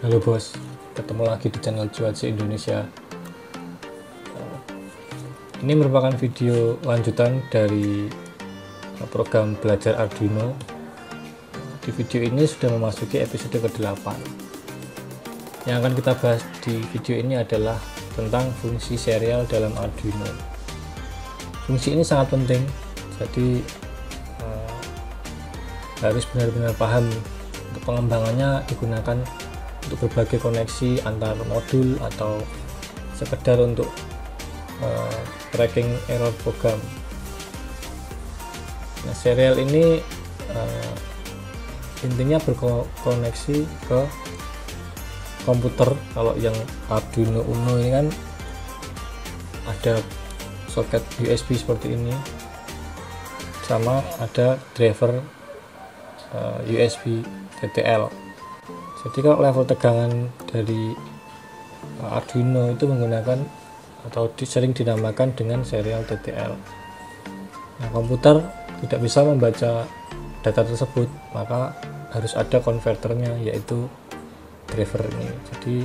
Halo bos, ketemu lagi di channel Cuaca Indonesia. Ini merupakan video lanjutan dari program belajar Arduino. Di video ini sudah memasuki episode ke-8. Yang akan kita bahas di video ini adalah tentang fungsi serial dalam Arduino. Fungsi ini sangat penting, jadi harus benar-benar paham. Untuk pengembangannya digunakan untuk berbagai koneksi antar modul atau sekedar untuk tracking error program. Nah, serial ini intinya berkoneksi ke komputer. Kalau yang Arduino Uno ini kan ada soket USB seperti ini, sama ada driver USB TTL. Jadi kalau level tegangan dari Arduino itu menggunakan atau sering dinamakan dengan serial TTL. Nah, komputer tidak bisa membaca data tersebut, maka harus ada konverternya, yaitu driver ini. Jadi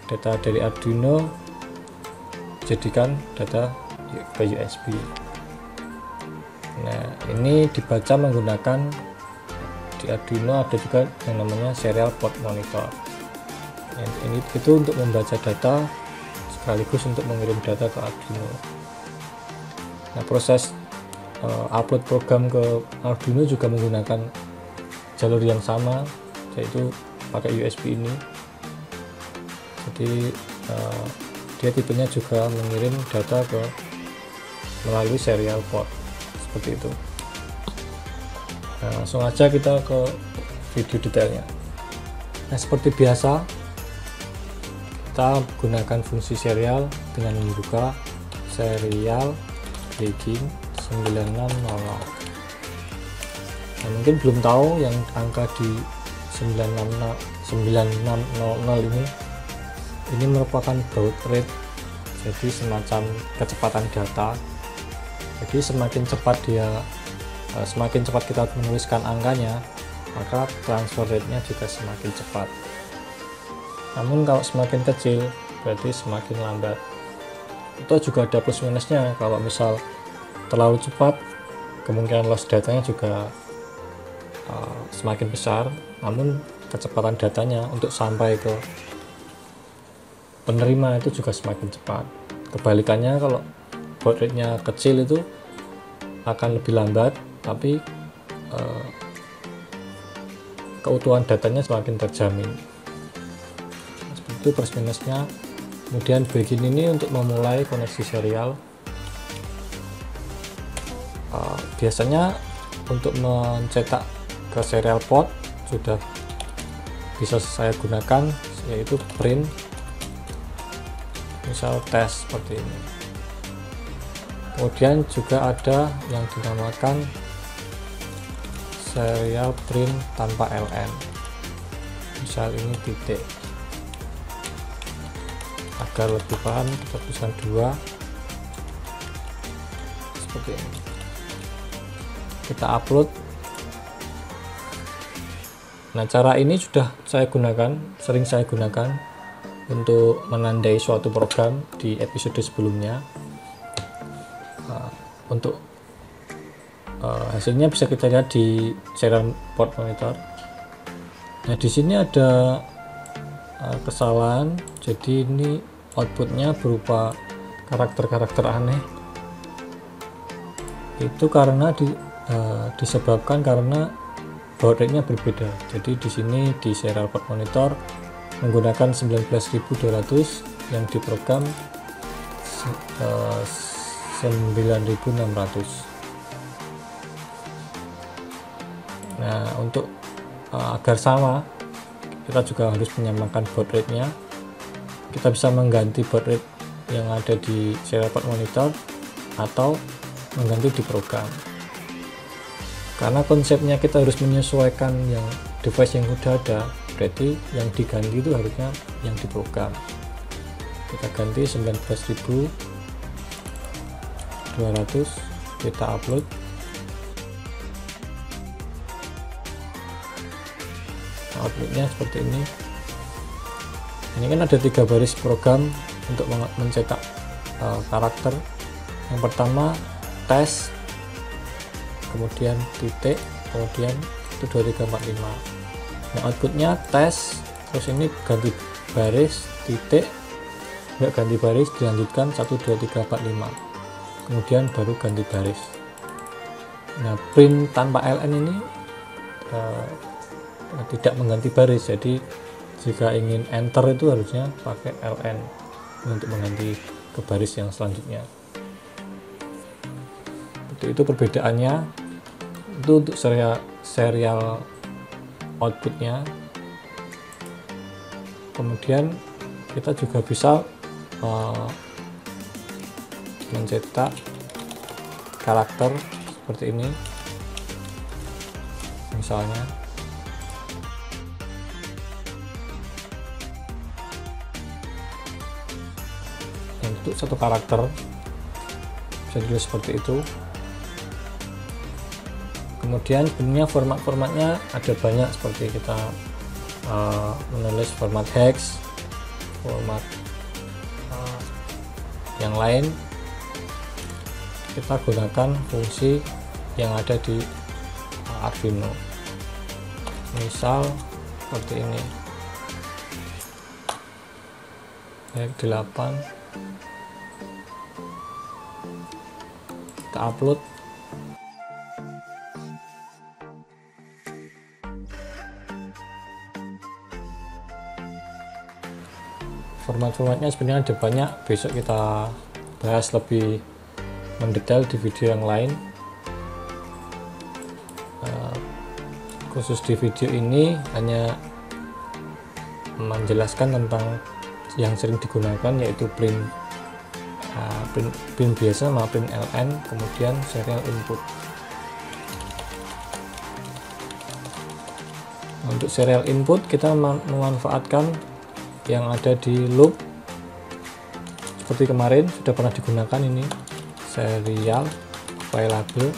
data dari Arduino jadikan data ke USB. Nah, ini dibaca menggunakan di Arduino ada juga yang namanya serial port monitor. Ini itu untuk membaca data sekaligus untuk mengirim data ke Arduino. Nah, proses upload program ke Arduino juga menggunakan jalur yang sama, yaitu pakai USB ini. Jadi dia tipenya juga mengirim data melalui serial port seperti itu. Nah, langsung aja kita ke video detailnya. Nah, seperti biasa kita gunakan fungsi serial dengan membuka serial begin 9600. Nah, mungkin belum tahu yang angka di 9600 ini merupakan baud rate, jadi semacam kecepatan data. Jadi semakin cepat kita menuliskan angkanya, maka transfer rate-nya juga semakin cepat. Namun kalau semakin kecil berarti semakin lambat. Itu juga ada plus minusnya. Kalau misal terlalu cepat, kemungkinan loss datanya juga semakin besar, namun kecepatan datanya untuk sampai ke penerima itu juga semakin cepat. Kebalikannya, kalau baud rate-nya kecil itu akan lebih lambat, tapi keutuhan datanya semakin terjamin. Seperti itu plus minusnya. Kemudian begin ini untuk memulai koneksi serial. Biasanya untuk mencetak ke serial port sudah bisa saya gunakan, yaitu print misal tes seperti ini. Kemudian juga ada yang dinamakan serial print tanpa LN, misal ini titik. Agar lebih paham kita tuliskan 2 seperti ini. Kita upload. Nah, cara ini sudah sering saya gunakan untuk menandai suatu program di episode sebelumnya. Untuk hasilnya bisa kita lihat di serial port monitor. Nah, di sini ada kesalahan, jadi ini outputnya berupa karakter-karakter aneh. Itu karena disebabkan karena baud rate-nya berbeda. Jadi di sini di serial port monitor menggunakan 19200, yang diprogram 9600. Nah, untuk agar sama, kita juga harus menyamakan baud rate-nya. Kita bisa mengganti baud rate yang ada di serial port monitor atau mengganti di program. Karena konsepnya kita harus menyesuaikan yang device yang sudah ada, berarti yang diganti itu harusnya yang diprogram. Kita ganti 19200, kita upload. Outputnya seperti ini. Ini kan ada 3 baris program untuk mencetak karakter. Yang pertama tes, kemudian titik, kemudian itu 2345. Nah, outputnya tes, terus ini ganti baris, titik, nggak ganti baris, dilanjutkan 12345, kemudian baru ganti baris. Nah, print tanpa ln ini tidak mengganti baris, jadi jika ingin enter itu harusnya pakai ln untuk mengganti ke baris yang selanjutnya. Itu perbedaannya. Itu untuk serial outputnya. Kemudian kita juga bisa mencetak karakter seperti ini, misalnya untuk satu karakter bisa ditulis seperti itu. Kemudian sebenarnya format-formatnya ada banyak, seperti kita menulis format hex, format yang lain. Kita gunakan fungsi yang ada di Arduino, misal seperti ini, hex 8, kita upload. Format-formatnya sebenarnya ada banyak, besok kita bahas lebih mendetail di video yang lain. Khusus di video ini hanya menjelaskan tentang yang sering digunakan, yaitu print biasa sama print ln, kemudian serial input. Untuk serial input kita memanfaatkan yang ada di loop, seperti kemarin sudah pernah digunakan. Ini serial available.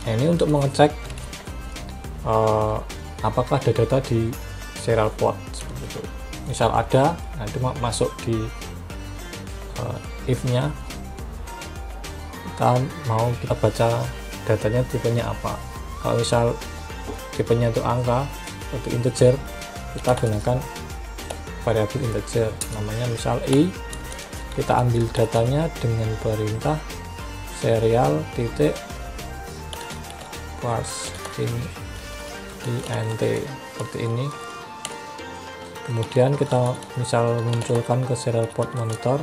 Nah, ini untuk mengecek apakah ada data di serial port seperti itu. Misal ada, nanti masuk di if nya, kita baca datanya tipenya apa. Kalau misal tipenya itu angka atau integer, kita gunakan variabel integer, namanya misal i. Kita ambil datanya dengan perintah serial titik parse int seperti ini. Kemudian kita misal munculkan ke serial port monitor,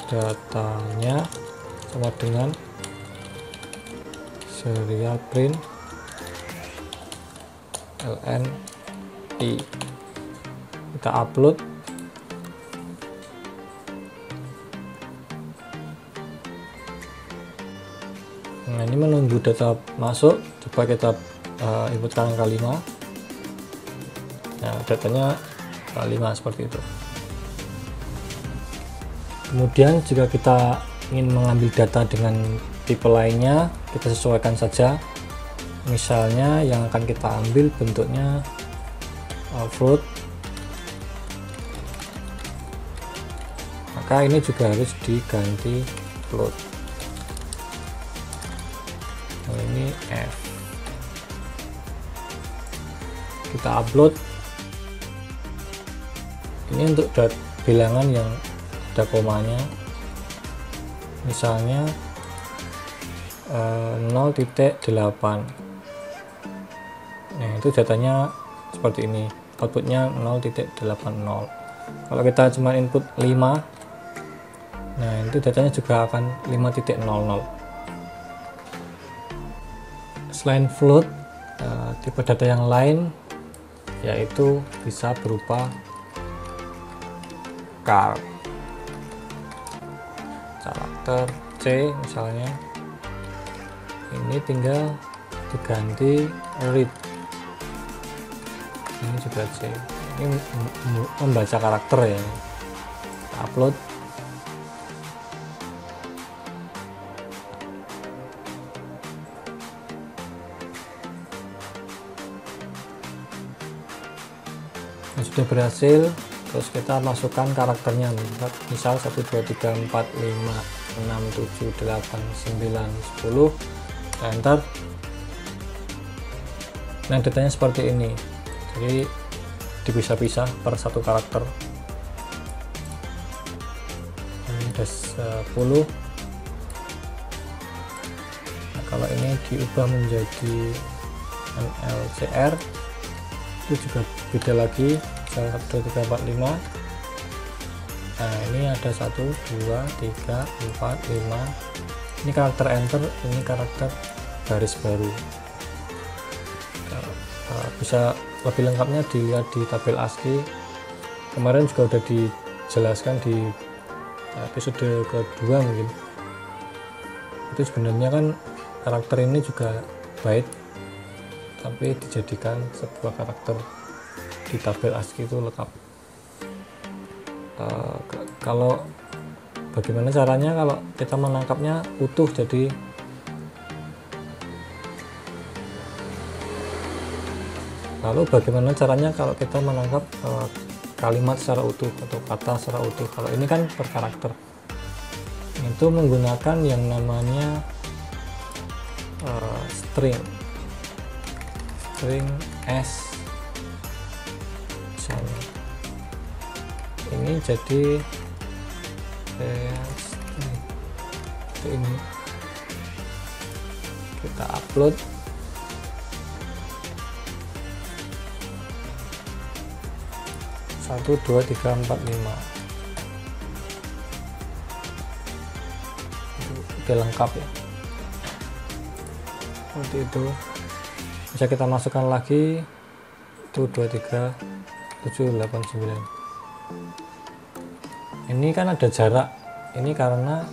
datanya sama dengan serial print ln i. Kita upload. Nah, ini menunggu data masuk. Coba kita inputkan angka 5. Nah, datanya 5 seperti itu. Kemudian jika kita ingin mengambil data dengan tipe lainnya, kita sesuaikan saja. Misalnya yang akan kita ambil bentuknya float, maka ini juga harus diganti float. Nah, ini F. Kita upload. Ini untuk bilangan yang ada komanya, misalnya 0.8. Nah, itu datanya seperti ini, outputnya 0.80. Kalau kita cuma input 5, nah itu datanya juga akan 5.00. Selain float, tipe data yang lain yaitu bisa berupa char, karakter C misalnya. Ini tinggal diganti read, ini juga C. Ini membaca karakter ya. Kita upload. Nah, sudah berhasil. Terus kita masukkan karakternya, misal 1 2 3 4 5 6 7 8 9 10, enter. Nah, datanya seperti ini, jadi dipisah-pisah per satu karakter. Ini ada 10. Nah, kalau ini diubah menjadi NLCR itu juga beda lagi, 1 2 3 4 5. Nah, ini ada 1 2 3 4 5. Ini karakter enter, ini karakter baris baru. Bisa lebih lengkapnya dilihat di tabel ASCII. Kemarin juga udah dijelaskan di episode kedua mungkin. Itu sebenarnya kan karakter ini juga byte, tapi dijadikan sebuah karakter di tabel ASCII itu lengkap. Kalau bagaimana caranya kalau kita menangkapnya utuh, jadi lalu bagaimana caranya kalau kita menangkap kalimat secara utuh atau kata secara utuh. Kalau ini kan per karakter, itu menggunakan yang namanya string S misalnya. Ini jadi ini kita upload. Satu, 2, 3, 4, 5. Udah lengkap ya, seperti itu. Bisa kita masukkan lagi 1 2 3 7 8 9. Ini kan ada jarak, ini karena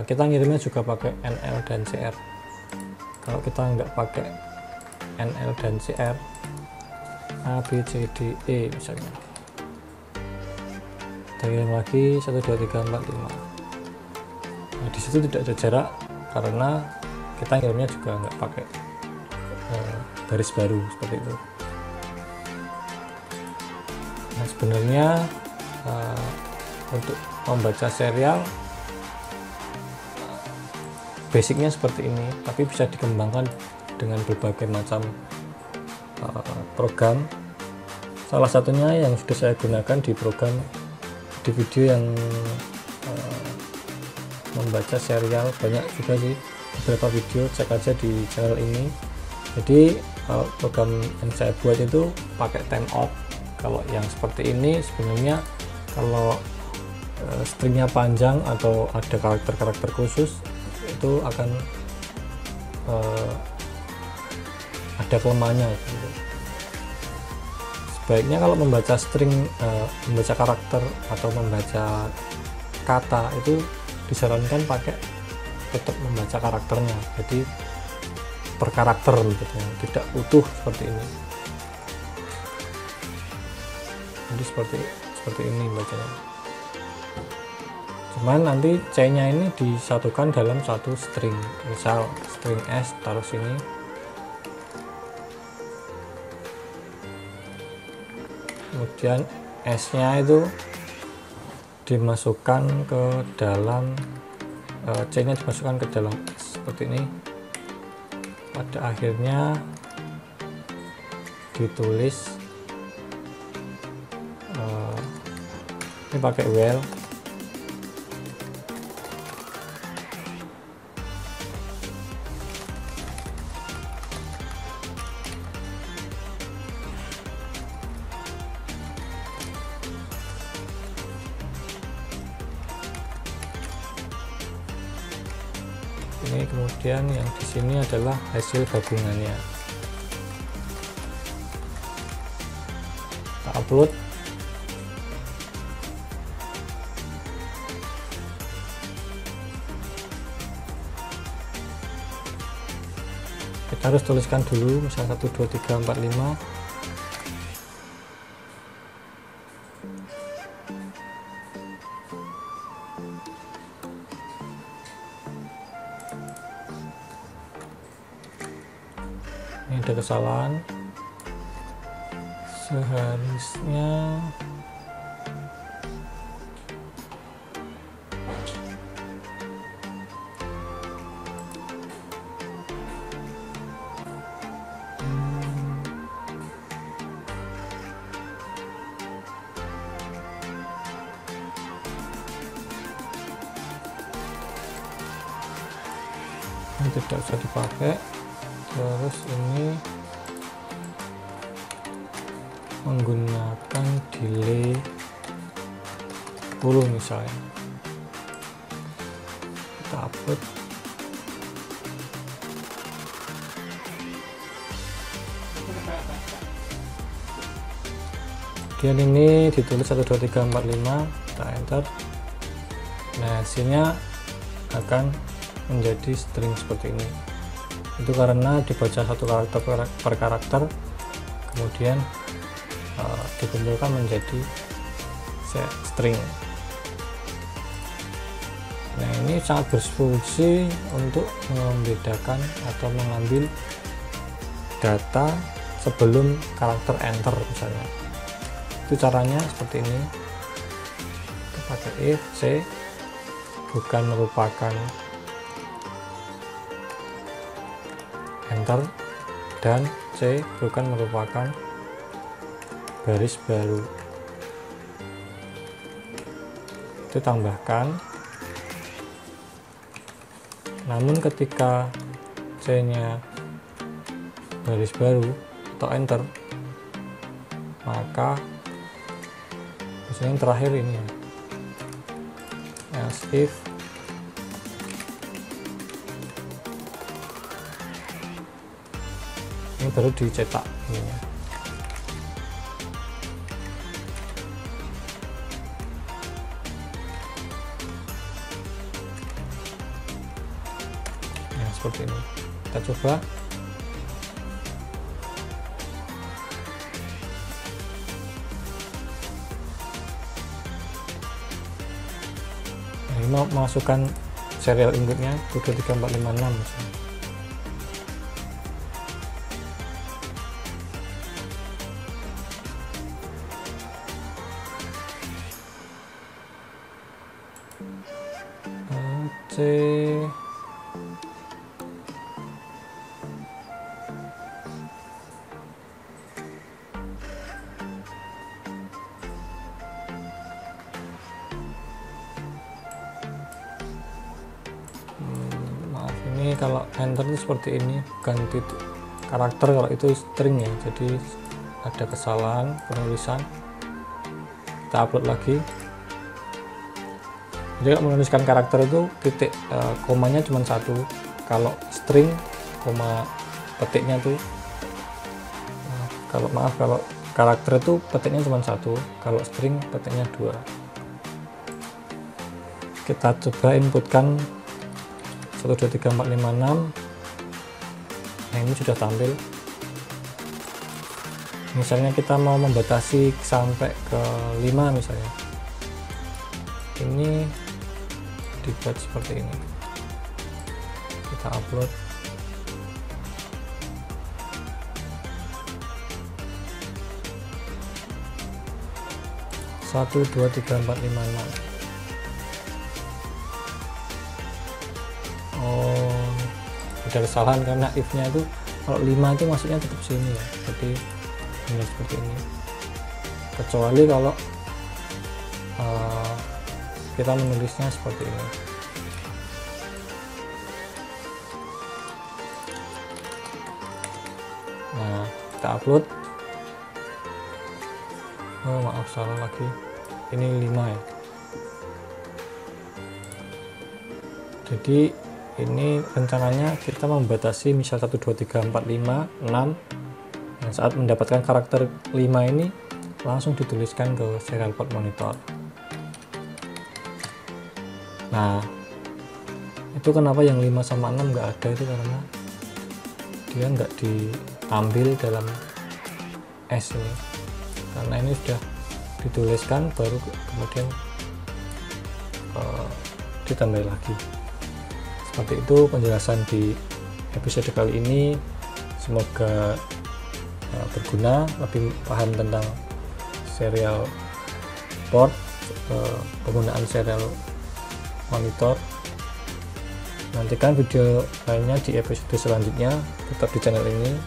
kita ngirimnya juga pakai NL dan CR. Kalau kita nggak pakai NL dan CR, A B C D E misalnya, kita kirim lagi 1 2 3 4 5. Nah, di situ tidak ada jarak karena kita ngirimnya juga nggak pakai baris baru seperti itu. Nah, sebenarnya untuk membaca serial basicnya seperti ini, tapi bisa dikembangkan dengan berbagai macam program. Salah satunya yang sudah saya gunakan di program, di video yang membaca serial, banyak juga sih beberapa video, cek aja di channel ini. Jadi program yang saya buat itu pakai timeout. Kalau yang seperti ini sebenarnya kalau stringnya panjang atau ada karakter-karakter khusus, itu akan ada kelemahannya gitu. Sebaiknya kalau membaca string, membaca karakter atau membaca kata itu disarankan pakai tetap membaca karakternya, jadi per karakter gitu, tidak utuh seperti ini. Jadi seperti ini bacanya. Cuman nanti C-nya ini disatukan dalam satu string, misal string S taruh sini, kemudian S-nya itu dimasukkan ke dalam C-nya dimasukkan ke dalam S seperti ini. Pada akhirnya ditulis ini pakai while. Ini kemudian yang di sini adalah hasil gabungannya. Kita upload. Kita harus tuliskan dulu, misalnya 1 2 3 4 5. Ini ada kesalahan. 1 seharusnya ini tidak usah dipakai. Terus ini menggunakan delay 10 misalnya, kita upload. Kemudian ini ditulis 1 2 3 4 5, kita enter. Nah, hasilnya akan menjadi string seperti ini. Itu karena dibaca satu karakter per karakter, kemudian dikumpulkan menjadi string. Nah, ini sangat berfungsi untuk membedakan atau mengambil data sebelum karakter enter misalnya. Itu caranya seperti ini. Kita pakai if c bukan merupakan enter dan c bukan merupakan baris baru. Itu tambahkan. Namun ketika c nya baris baru atau enter, maka misalnya yang terakhir ini ya, as if ini baru dicetak ini ya. Nah, seperti ini. Kita coba. Nah, ini mau masukkan serial inputnya 1 2 3 4 5 6 misalnya. C maaf, ini kalau enter itu seperti ini, bukan titik karakter, kalau itu string ya, jadi ada kesalahan penulisan. Kita upload lagi. Jadi kalau menuliskan karakter itu titik komanya cuma satu, kalau string koma petiknya tuh kalau karakter itu petiknya cuma satu, kalau string petiknya dua. Kita coba inputkan 1 2 3 4 5 6. Nah, ini sudah tampil. Misalnya kita mau membatasi sampai ke 5 misalnya, ini dibuat seperti ini. Kita upload. Satu, 2, 3, 4, 5, 6. Oh, ada kesalahan karena if-nya itu kalau 5 itu maksudnya tetap sini ya. Jadi ini seperti ini. Kecuali kalau kita menulisnya seperti ini. Nah, kita upload. Oh, maaf, salah lagi. Ini 5 ya. Jadi ini rencananya kita membatasi misal 1 2 3 4 5 6. Nah, saat mendapatkan karakter 5 ini langsung dituliskan ke serial port monitor. Nah, itu kenapa yang 5 sama 6 nggak ada, itu karena dia nggak diambil dalam S ini, karena ini sudah dituliskan baru kemudian ditambah lagi. Seperti itu penjelasan di episode kali ini. Semoga berguna, lebih paham tentang serial port, penggunaan serial monitor. Nantikan video lainnya di episode selanjutnya. Tetap di channel ini,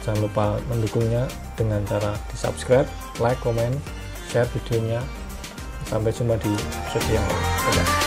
jangan lupa mendukungnya dengan cara di subscribe, like, komen, share videonya. Sampai jumpa di episode yang lain.